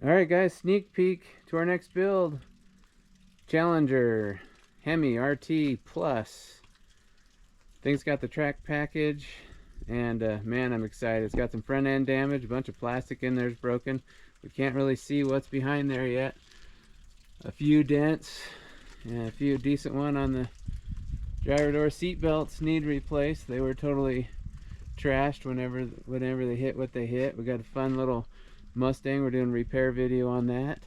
Alright guys, sneak peek to our next build. Challenger Hemi RT Plus. Thing's got the track package, and man, I'm excited. It's got some front end damage, a bunch of plastic in there's broken. We can't really see what's behind there yet. A few dents, and a few decent one on the driver door seat belts need replaced. They were totally trashed whenever they hit what they hit. We got a fun little Mustang. We're doing a repair video on that.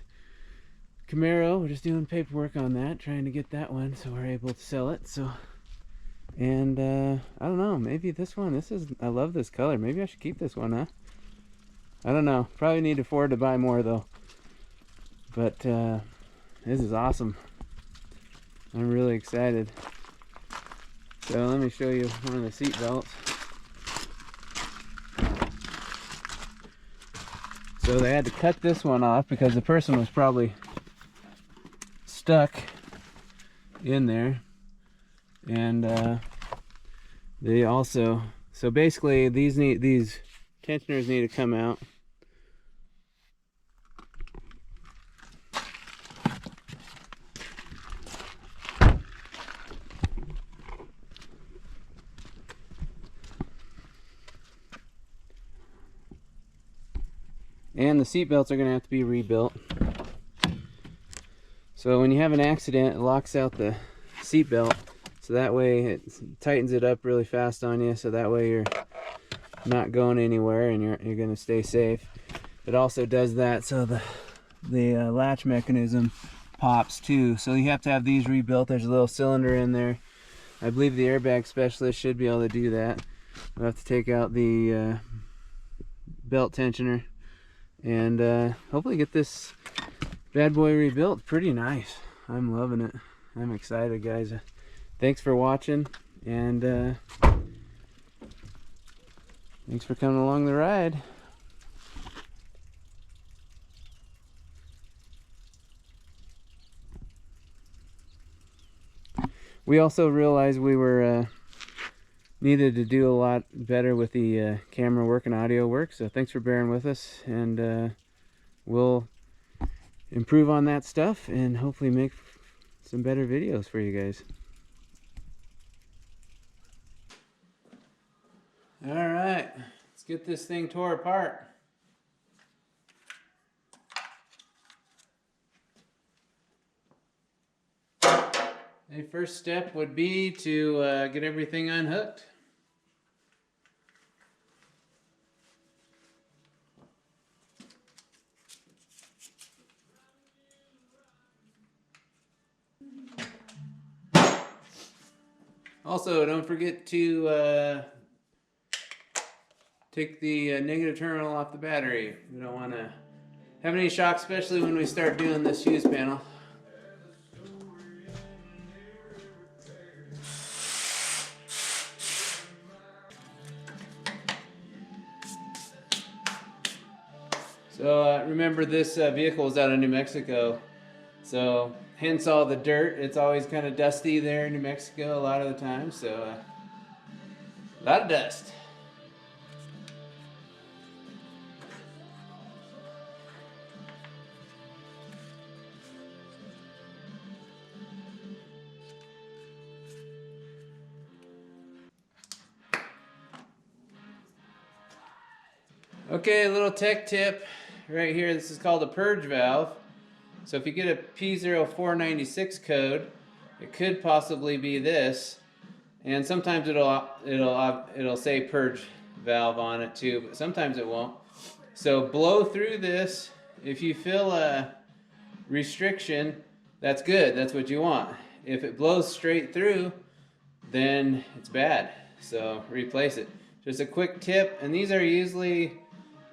Camaro, we're just doing paperwork on that, trying to get that one so we're able to sell it. So, and I don't know, maybe this one. I love this color. Maybe I should keep this one, huh? I don't know. Probably need to afford to buy more though. But this is awesome. I'm really excited. So let me show you one of the seat belts. So they had to cut this one off because the person was probably stuck in there. And they also, so basically these tensioners need to come out. And the seat belts are going to have to be rebuilt. So when you have an accident, it locks out the seat belt, so that way it tightens it up really fast on you, so that way you're not going anywhere and you're going to stay safe. It also does that so the latch mechanism pops too, so you have to have these rebuilt. There's a little cylinder in there. I believe the airbag specialist should be able to do that. We'll have to take out the belt tensioner and hopefully get this bad boy rebuilt. Pretty nice. I'm loving it. I'm excited, guys. Thanks for watching, and thanks for coming along the ride. We also realized we were needed to do a lot better with the camera work and audio work, so thanks for bearing with us, and we'll improve on that stuff and hopefully make some better videos for you guys. All right, let's get this thing tore apart. The first step would be to get everything unhooked. Also, don't forget to take the negative terminal off the battery. We don't want to have any shock, especially when we start doing this fuse panel. So remember, this vehicle is out of New Mexico, so hence all the dirt. It's always kind of dusty there in New Mexico a lot of the time, so a lot of dust. Okay, a little tech tip right here. This is called a purge valve. So if you get a P0496 code, it could possibly be this, and sometimes it'll say purge valve on it too, but sometimes it won't. So blow through this. If you feel a restriction, that's good. That's what you want. If it blows straight through, then it's bad. So replace it. Just a quick tip, and these are usually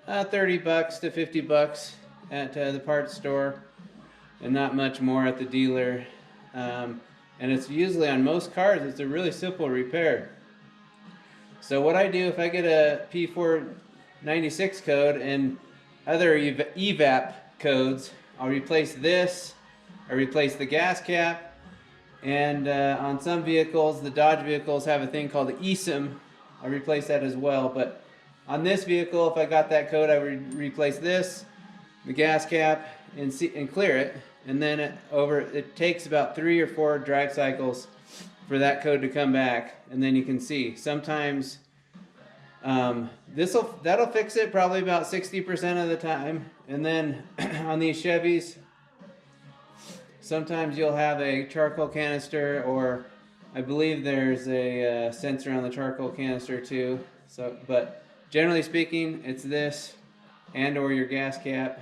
$30 to $50 at the parts store, and not much more at the dealer. And it's usually, on most cars, it's a really simple repair. So what I do, if I get a P496 code and other evap codes, I'll replace this, I replace the gas cap, and on some vehicles, the Dodge vehicles have a thing called the eSIM. I'll replace that as well. But on this vehicle, if I got that code, I would replace this, the gas cap and clear it, and then it takes about 3 or 4 drive cycles for that code to come back, and then you can see sometimes that'll fix it probably about 60% of the time. And then on these Chevys, sometimes you'll have a charcoal canister, or I believe there's a sensor on the charcoal canister too. So, but generally speaking, it's this and or your gas cap.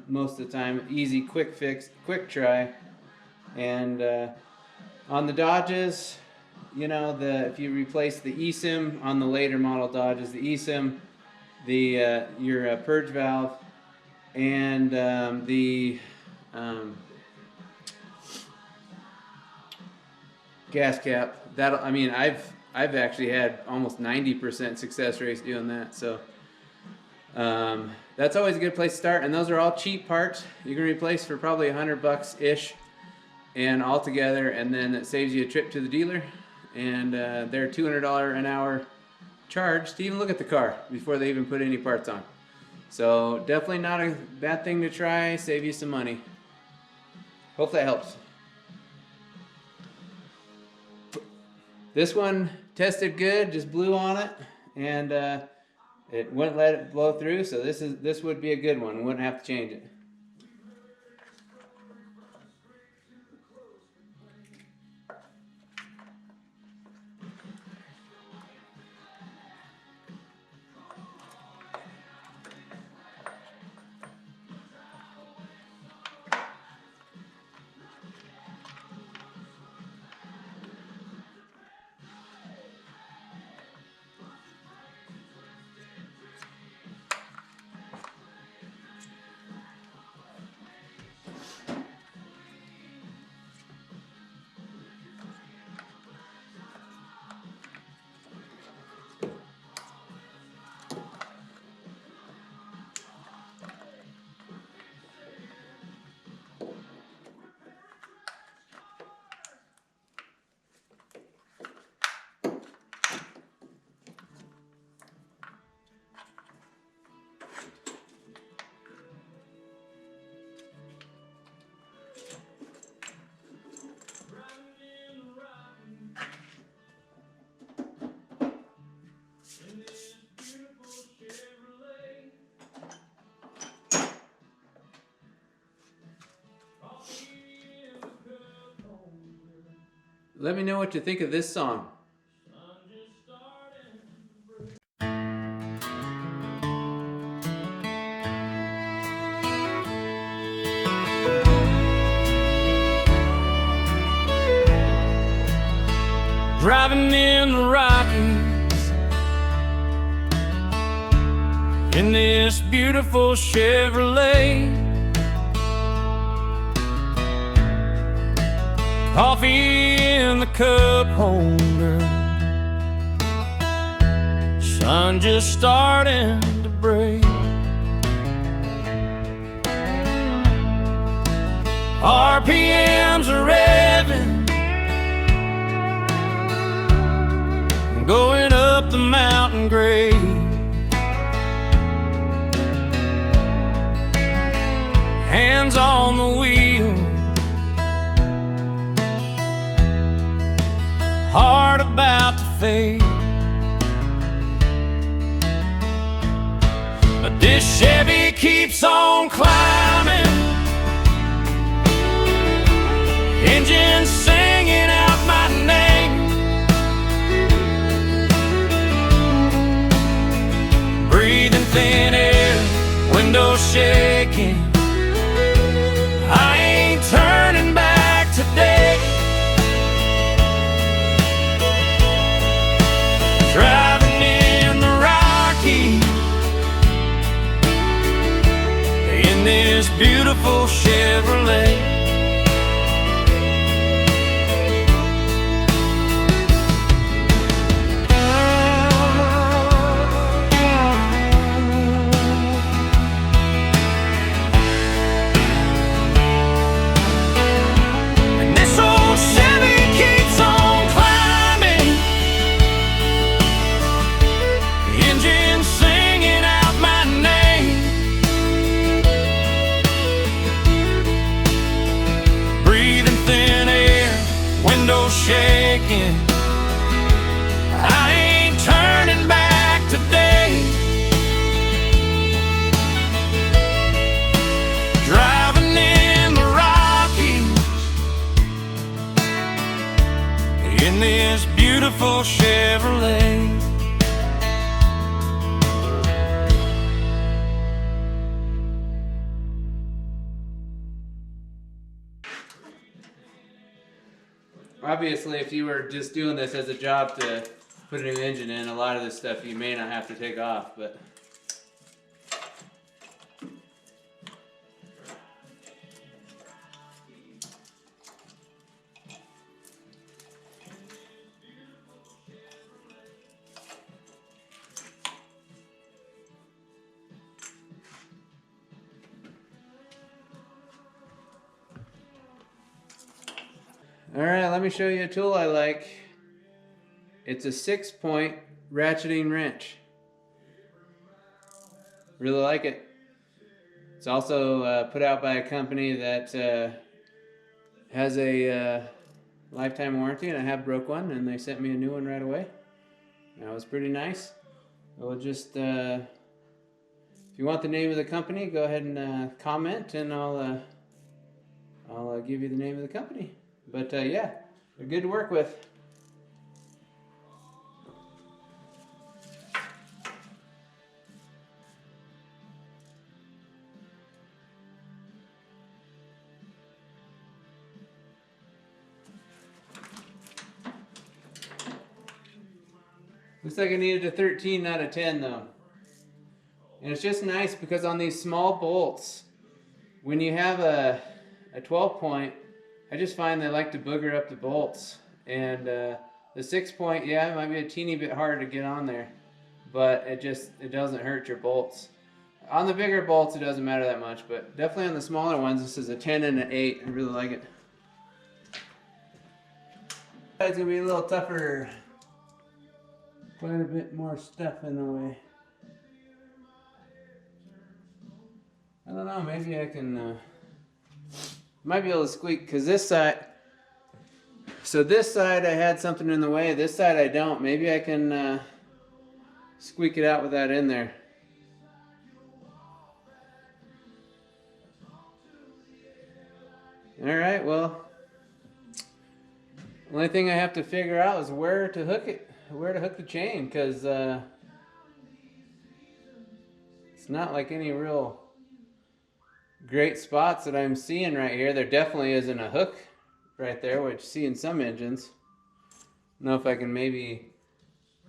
Most of the time, easy, quick fix, quick try. And on the Dodges, you know, if you replace the eSIM on the later model Dodges, the eSIM, your purge valve, and the gas cap. I mean, I've actually had almost 90% success rates doing that. So that's always a good place to start. And those are all cheap parts. You can replace for probably $100 ish, and all together, and then it saves you a trip to the dealer. And they're $200 an hour charge to even look at the car before they even put any parts on. So definitely not a bad thing to try, save you some money. Hope that helps. This one tested good, just blew on it, and it wouldn't let it blow through, so this would be a good one. Wouldn't have to change it. Let me know what you think of this song. Driving in the Rockies in this beautiful Chevrolet, coffee in the cup holder, sun just starting to break. RPMs are revving, going up the mountain grade. Hands on the wheel, heart about to fade. But this Chevy keeps on climbing, engine singing out my name. Breathing thin air, windows shaking, I ain't turning back today. Driving in the Rockies in this beautiful Chevrolet. beautiful Chevrolet. Obviously, if you were just doing this as a job to put a new engine in, a lot of this stuff you may not have to take off, but alright, let me show you a tool I like. It's a 6-point ratcheting wrench. Really like it. It's also put out by a company that has a lifetime warranty, and I have broke one, and they sent me a new one right away. That was pretty nice. We'll just, if you want the name of the company, go ahead and comment, and I'll give you the name of the company. But yeah, they're good to work with. Looks like I needed a 13 out of 10 though. And it's just nice because on these small bolts, when you have a 12 point, I just find they like to booger up the bolts. And the 6 point, yeah, it might be a teeny bit harder to get on there, but it doesn't hurt your bolts. On the bigger bolts, it doesn't matter that much, but definitely on the smaller ones, this is a 10 and an 8. I really like it. It's gonna be a little tougher. Quite a bit more stuff in the way. I don't know, maybe I can, might be able to squeak, because this side, so this side I had something in the way, this side I don't. Maybe I can squeak it out with that in there. Alright, well, the only thing I have to figure out is where to hook it. Where to hook the chain, because it's not like any real great spots that I'm seeing right here. There definitely isn't a hook right there, which you see in some engines. I don't know if I can maybe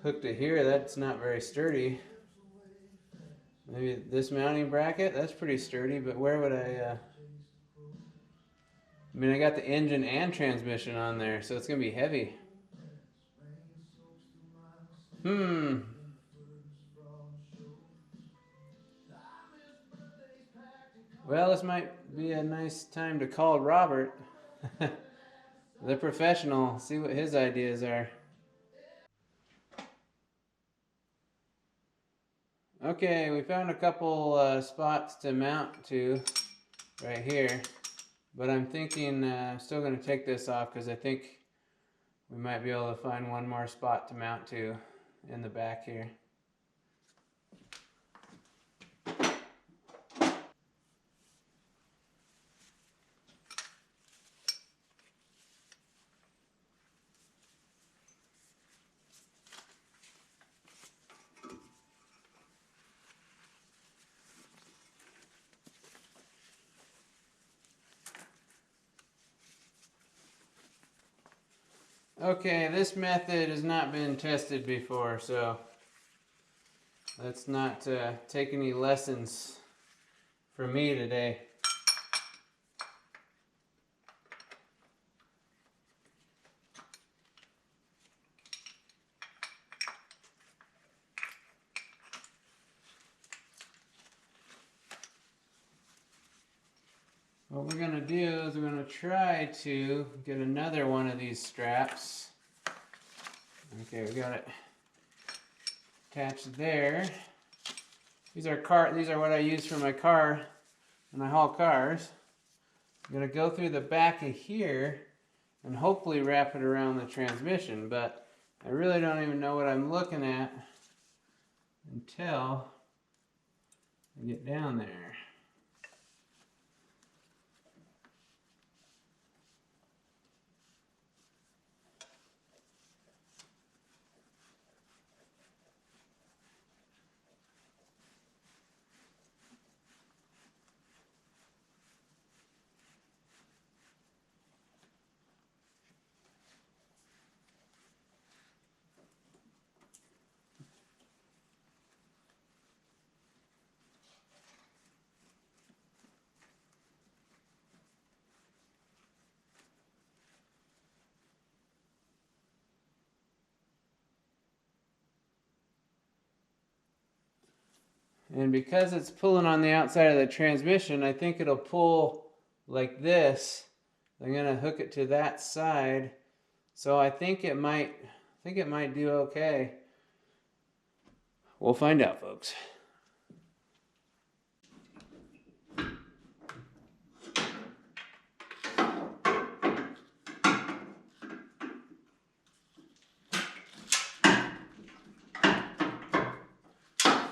hook to here. That's not very sturdy. Maybe this mounting bracket, that's pretty sturdy, but where would I mean, I got the engine and transmission on there, so it's gonna be heavy. Well, this might be a nice time to call Robert, the professional, see what his ideas are. Okay, we found a couple spots to mount to right here, but I'm thinking I'm still going to take this off because I think we might be able to find one more spot to mount to in the back here. Okay, this method has not been tested before, so let's not take any lessons from me today. What we're going to do is we're going to try to get another one of these straps. Okay, we got it attached there. These are what I use for my car when I haul cars. I'm going to go through the back of here and hopefully wrap it around the transmission, but I really don't even know what I'm looking at until I get down there. And because it's pulling on the outside of the transmission, I think it'll pull like this. I'm gonna hook it to that side. So I think it might do okay. We'll find out, folks.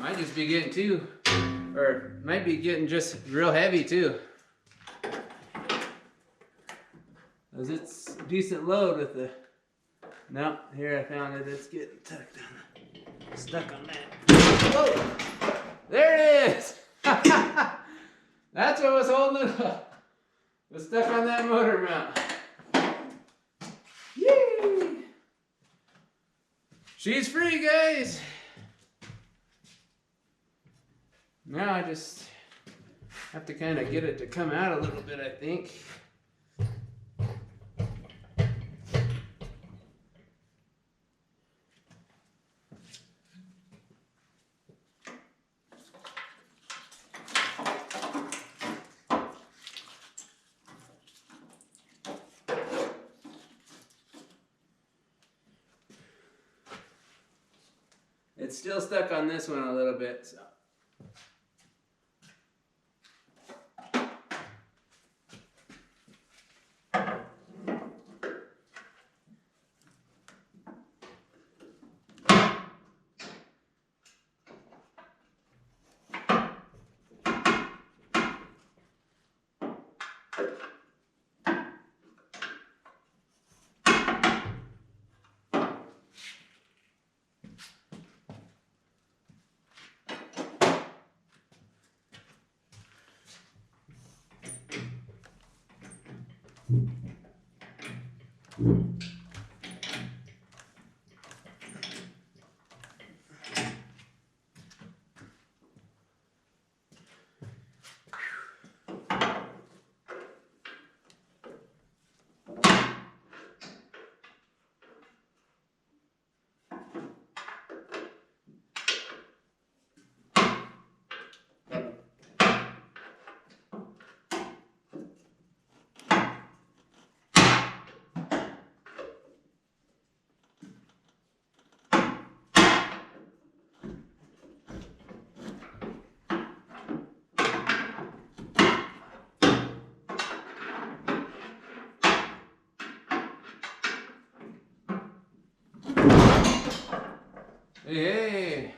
Might just be getting too, or might be getting just real heavy too. Cause it's a decent load with the, no, here I found it, it's getting stuck on that. Whoa! There it is! That's what was holding it up. It was stuck on that motor mount. Yay! She's free, guys! Now I just have to kind of get it to come out a little bit, I think. It's still stuck on this one a little bit, so. Hey!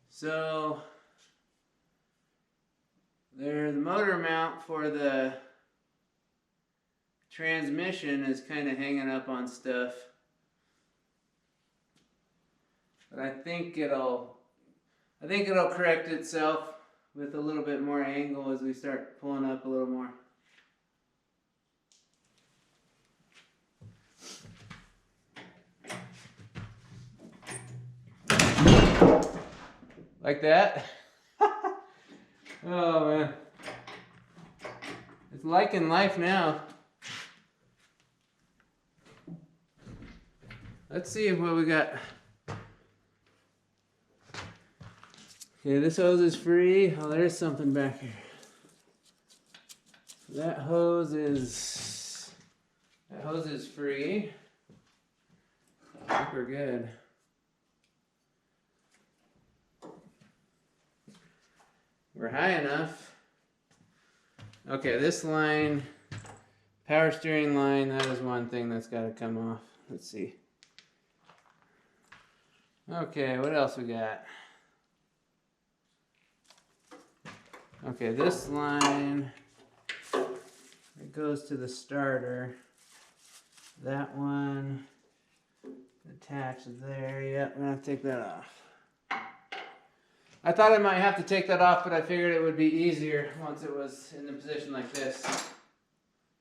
So there's the motor mount for the transmission is kind of hanging up on stuff, but I think it'll correct itself with a little bit more angle as we start pulling up a little more. Like that. Oh man, it's like in life now. Let's see what we got. Okay, this hose is free. Oh, there's something back here. That hose is free. I think we're good. We're high enough. Okay, this line, power steering line, that is one thing that's got to come off. Let's see. Okay, what else we got? Okay, this line, it goes to the starter. That one attached there. Yep, I'm gonna have to take that off. I thought I might have to take that off, but I figured it would be easier once it was in the position like this.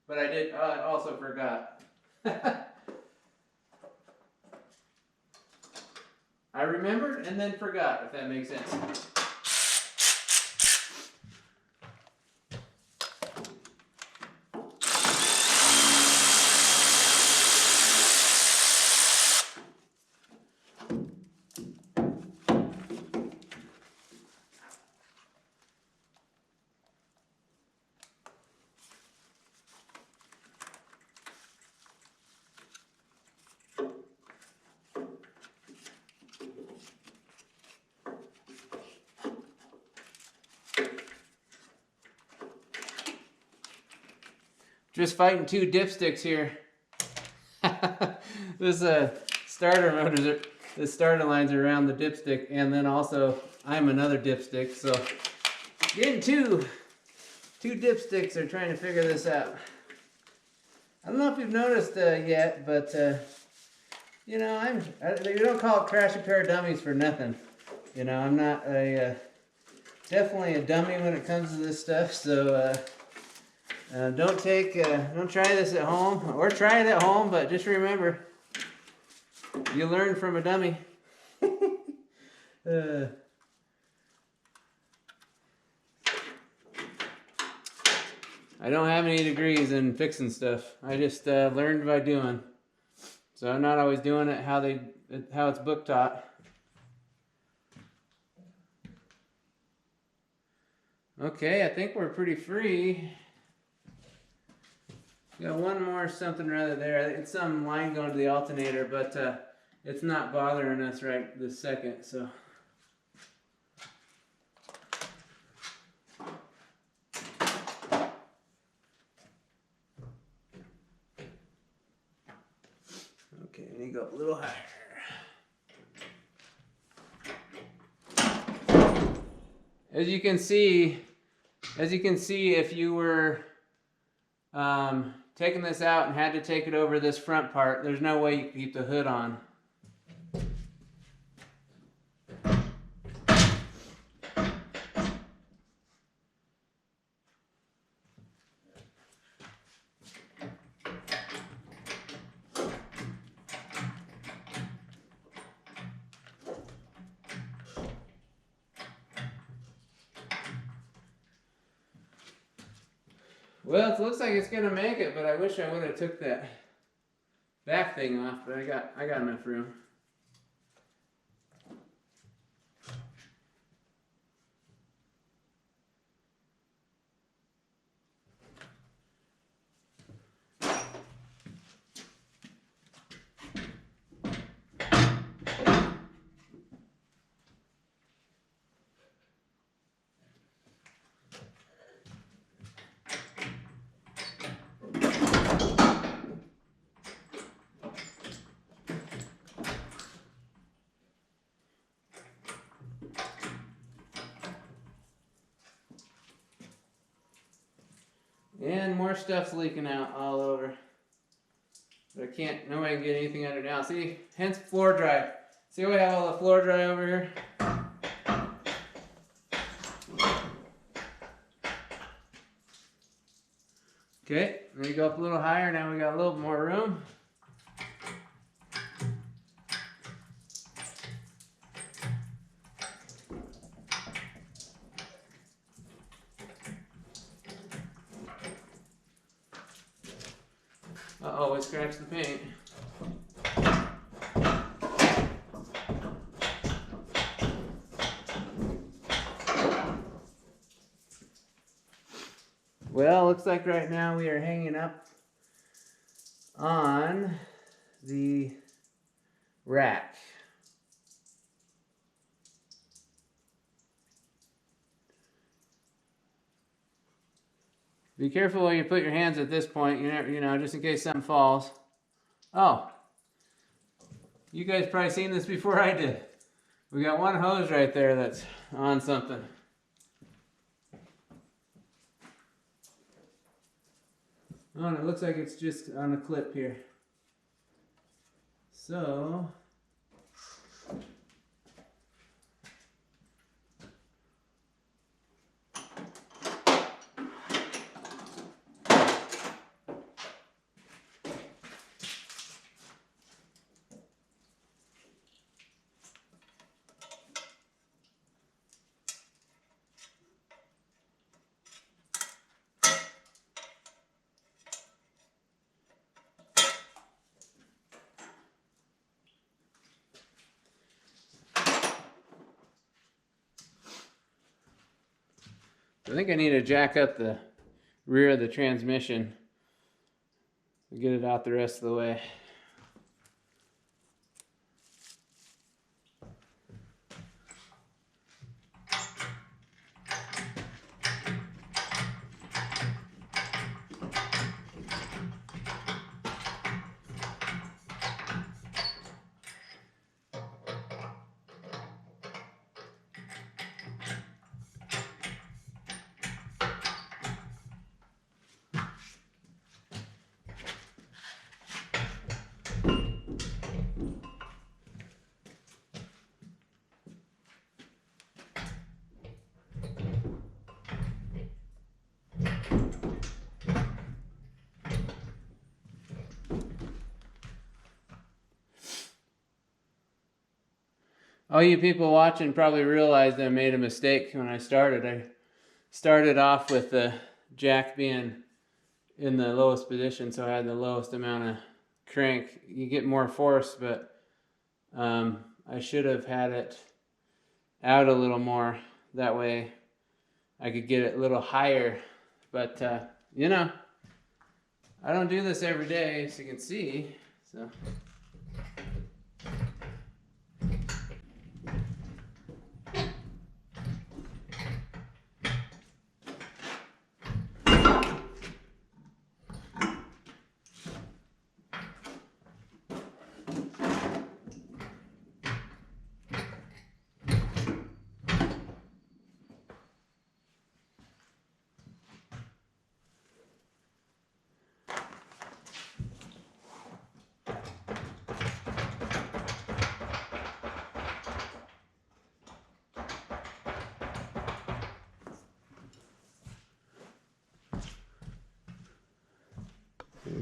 But I also forgot. I remembered and then forgot, if that makes sense. Just fighting two dipsticks here. This starter motors, the starter lines are around the dipstick, and then also I'm another dipstick, so getting two dipsticks are trying to figure this out. I don't know if you've noticed yet, but you know, you don't call it Crash Repair Dummies for nothing. You know, I'm not definitely a dummy when it comes to this stuff, so don't try this at home, or try it at home, but just remember, you learn from a dummy. I don't have any degrees in fixing stuff. I just learned by doing. So I'm not always doing it how it's book taught. Okay, I think we're pretty free. Got one more something or other there. It's some line going to the alternator, but it's not bothering us right this second, so. Okay, I need to go up a little higher. As you can see, if you were taking this out and had to take it over this front part, there's no way you can keep the hood on. Well, it looks like it's gonna make it, but I wish I would have took that back thing off, but I got enough room. And more stuff's leaking out all over. But nobody can get anything under now. See, hence floor dry. See, we have all the floor dry over here. Okay, let me go up a little higher. Now we got a little more room. Uh-oh, it scratched the paint. Well, looks like right now we are hanging up on the rack. Be careful when you put your hands at this point, you know, just in case something falls. Oh, you guys probably seen this before I did. We got one hose right there that's on something. Oh, and it looks like it's just on a clip here. So, I think I need to jack up the rear of the transmission to get it out the rest of the way. All you people watching probably realized I made a mistake when I started. I started off with the jack being in the lowest position, so I had the lowest amount of crank. You get more force, but I should have had it out a little more. That way I could get it a little higher. But, you know, I don't do this every day, as you can see. So.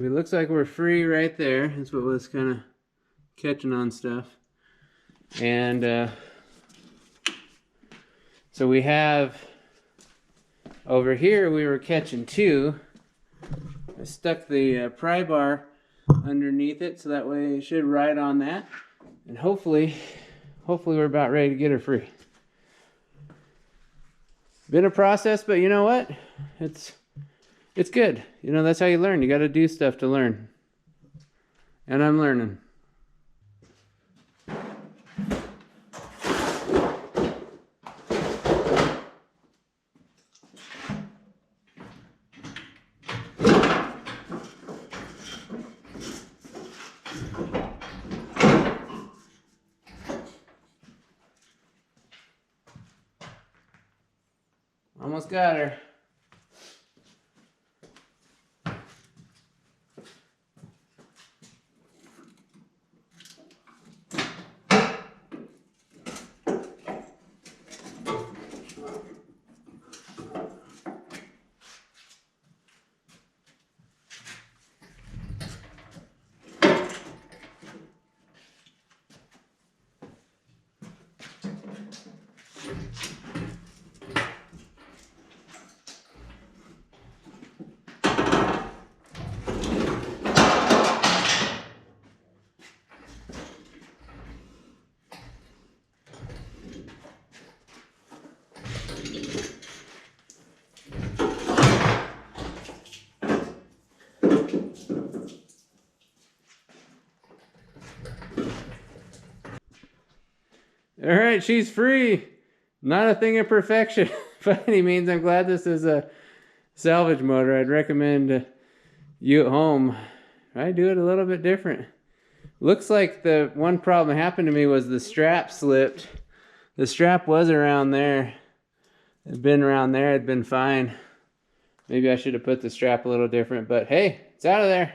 It looks like we're free right there. That's what was kind of catching on stuff. And so we have over here, we were catching two. I stuck the pry bar underneath it so that way it should ride on that. And hopefully we're about ready to get her free. Been a process, but you know what? It's good. You know, that's how you learn. You got to do stuff to learn. And I'm learning. Almost got her. All right, she's free. Not a thing of perfection by any means. I'm glad this is a salvage motor. I'd recommend you at home, I do it a little bit different. Looks like the one problem that happened to me was the strap slipped. The strap was around there. It had been around there, it'd been fine. Maybe I should have put the strap a little different, but hey, it's out of there.